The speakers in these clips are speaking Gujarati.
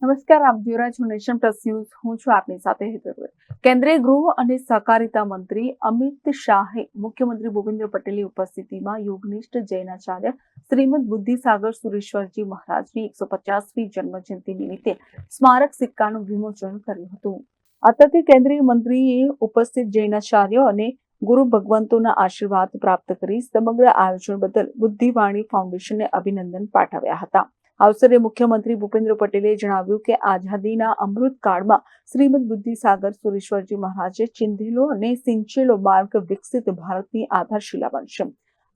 નમસ્કાર, આપ જોઈ રહ્યા છો નેશન પ્લસ ન્યૂઝ. હું છું આપની સાથે હેતલ. કેન્દ્રીય ગૃહ અને સહકારિતા મંત્રી અમિત શાહે મુખ્યમંત્રી ભૂપેન્દ્ર પટેલની ઉપસ્થિતિમાં યોગનિષ્ઠ જૈનાચાર્ય શ્રીમદ બુદ્ધિસાગર સુરેશ્વરજી મહારાજની 150મી જન્મજયંતિ નિમિત્તે સ્મારક સિક્કાનું વિમોચન કર્યું હતું. અત્રે કેન્દ્રીય મંત્રીએ ઉપસ્થિત જૈનાચાર્યો અને ગુરુ ભગવંતોના આશીર્વાદ પ્રાપ્ત કરી સમગ્ર આયોજન બદલ બુદ્ધિવાણી ફાઉન્ડેશનને અભિનંદન પાઠવ્યા હતા. આ અવસરે મુખ્યમંત્રી ભૂપેન્દ્ર પટેલે જણાવ્યું કે આઝાદીના અમૃતકાળમાં શ્રીમદ બુદ્ધિસાગર સુરેશ્વરજી મહારાજે ચિંધેલો અને સિંચેલો માર્ગ વિકસિત ભારતની આધારશિલા બનશે.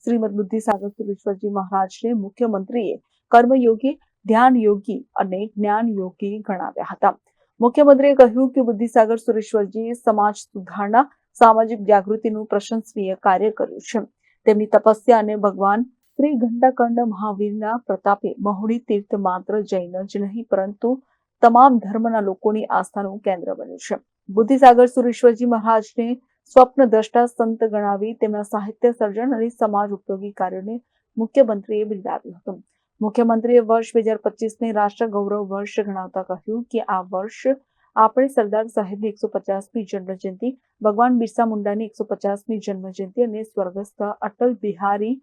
શ્રીમદ બુદ્ધિસાગર સુરેશ્વરજી મહારાજને મુખ્યમંત્રીએ કર્મયોગી, ધ્યાનયોગી અને જ્ઞાનયોગી ગણાવ્યા હતા. મુખ્યમંત્રીએ કહ્યું કે બુદ્ધિસાગર સુરેશ્વરજીએ સમાજ સુધારણા, સામાજિક જાગૃતિનું પ્રશંસનીય કાર્ય કર્યું છે. તેમની તપસ્યા અને ભગવાન શ્રી ઘંટાકર્ણ મહાવીરના પ્રતાપે મહુડી તીર્થ માત્ર જૈન જ નહીં પરંતુ તમામ ધર્મના લોકોની આસ્થાનું કેન્દ્ર બન્યું છે. બુદ્ધિસાગર સુરેશ્વરજી મહારાજને સ્વપ્નદ્રષ્ટા સંત ગણાવી તેમના સાહિત્ય સર્જન અને સમાજ ઉપયોગી કાર્યોને મુખ્યમંત્રીએ બિરદાવ્યું હતું. મુખ્યમંત્રીએ વર્ષ 2025ને રાષ્ટ્ર ગૌરવ વર્ષ ગણાવતા કહ્યું કે આ વર્ષ આપણે સરદાર સાહેબની 150મી જન્મજયંતિ, ભગવાન બિરસા મુંડાની 150મી જન્મજયંતિ અને સ્વર્ગસ્થ અટલ બિહારી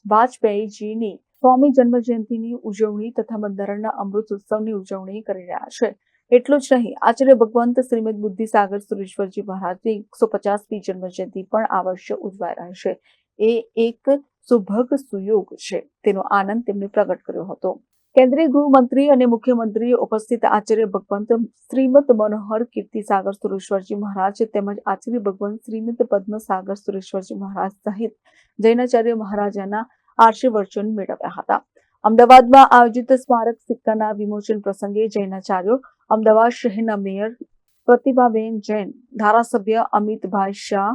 વાજપેયીજીની 100મી જન્મજયંતિની ઉજવણી તથા બંધારણના અમૃત ઉત્સવની ઉજવણી કરી રહ્યા છે. એટલું જ નહીં, આચાર્ય ભગવંત શ્રીમદ બુદ્ધિસાગર સુરેશ્વરજી મહારાજની 150મી જન્મજયંતિ પણ આ વર્ષે ઉજવાઈ રહી છે. એ એક સુભગ સુયોગ છે, તેનો આનંદ તેમણે પ્રગટ કર્યો હતો. કેન્દ્રીય ગૃહમંત્રી અને મુખ્યમંત્રીએ ઉપસ્થિત આચાર્ય ભગવંત શ્રીમદ મનોહર કીર્તિસાગર સુરેશ્વરજી મહારાજ તેમજ આચાર્ય ભગવંત શ્રીમદ પદ્મસાગર સુરેશ્વરજી મહારાજ સહિત જૈનાચાર્ય મહારાજાના આશીર્વચન મેળવ્યા હતા. અમદાવાદમાં આયોજિત સ્મારક સિક્કાના વિમોચન પ્રસંગે જૈનાચાર્યો, અમદાવાદ શહેરના મેયર પ્રતિભાબેન જૈન, ધારાસભ્ય અમિતભાઈ શાહ,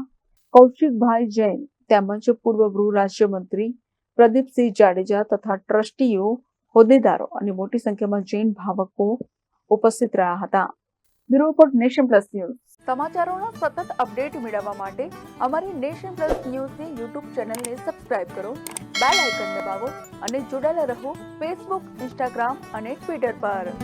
કૌશિકભાઈ જૈન તેમજ પૂર્વ ગૃહ રાજ્યમંત્રી પ્રદીપસિંહ જાડેજા તથા ટ્રસ્ટીઓ, હોદ્દેદારો અને મોટી સંખ્યામાં જૈન ભાવકો ઉપસ્થિત રહ્યા હતા. Bureau report, Nation Plus News. સમાચારોના સતત અપડેટ મેળવવા માટે અમારી નેશન પ્લસ ન્યૂઝની યુટ્યુબ ચેનલને સબસ્ક્રાઇબ કરો, બેલ આઇકન દબાવો અને જોડાયેલા રહો ફેસબુક, ઇન્સ્ટાગ્રામ અને ટ્વિટર પર.